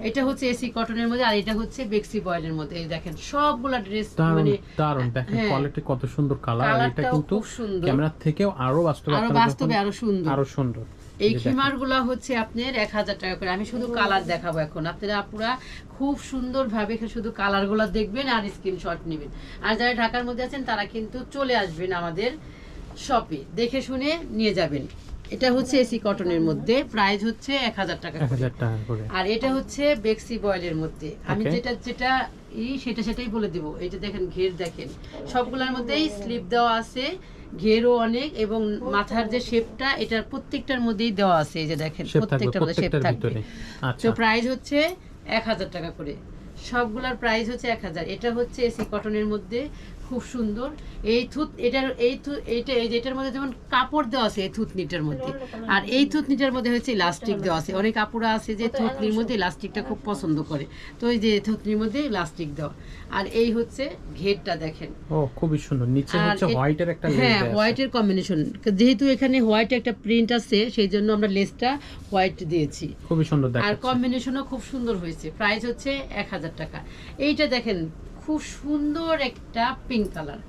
এটা হচ্ছে এসি কটনের মধ্যে, আর এটা হচ্ছে বেক্সি বয়েলের মধ্যে। এই দেখেন সবগুলা ড্রেস মানে মানে দারুণ, দেখেন কোয়ালিটি কত সুন্দর কালার। আর এটা কিন্তু সুন্দর, ক্যামেরা থেকেও আরো বাস্তবে আরো সুন্দর, আরো সুন্দর। এই খিমারগুলো হচ্ছে আপনার 1000 টাকা করে। আমি শুধু কালার দেখাবো এখন, আপনারা পুরা খুব সুন্দর ভাবে শুধু কালারগুলো দেখবেন আর স্ক্রিনশট নেবেন। আর যারা ঢাকার মধ্যে আছেন তারা কিন্তু চলে আসবেন আমাদের শপে, দেখে শুনে নিয়ে যাবেন। এটা হচ্ছে এসি কটনের মধ্যে, প্রাইস হচ্ছে 1000 টাকা করে। আর এটা হচ্ছে বেক্সি বয়েলের মধ্যে। আমি যেটা সেটাই বলে দিব। এটা দেখেন ঘের, দেখেন সবগুলোর মধ্যেই স্লিপ দেওয়া আছে, ঘেরও অনেক, এবং মাথার যে শেপটা এটার প্রত্যেকটার মধ্যেই দেওয়া আছে। এই যে দেখেন প্রত্যেকটার মধ্যে শেপ থাকবে। তো প্রাইস হচ্ছে 1000 টাকা করে, সবগুলার প্রাইস হচ্ছে 1000। এটা হচ্ছে এসি কটনের মধ্যে, খুব সুন্দর। এইটার মধ্যে যেমন কাপড় দেওয়া আছে এই থুতনিটার মধ্যে, আর এই থুতনিটার মধ্যে হচ্ছে ইলাস্টিক দেওয়া আছে। অনেক আপুরা আছে যে থুতনির মধ্যে ইলাস্টিকটা খুব পছন্দ করে, তো এই যে থুতনির মধ্যে ইলাস্টিক দেওয়া। আর এই হচ্ছে ঘেরটা দেখেন, ও খুবই সুন্দর। নিচে হচ্ছে হোয়াইটের একটা লেস, হ্যাঁ হোয়াইটের কম্বিনেশন, যেহেতু এখানে হোয়াইট একটা প্রিন্ট আছে সেই জন্য আমরা লেসটা হোয়াইট দিয়েছি, খুবই সুন্দর দেখাচ্ছে। আর কম্বিনেশনও খুব সুন্দর হয়েছে। প্রাইস হচ্ছে 1000 টাকা। এইটা দেখেন খুব সুন্দর একটা পিঙ্ক কালার।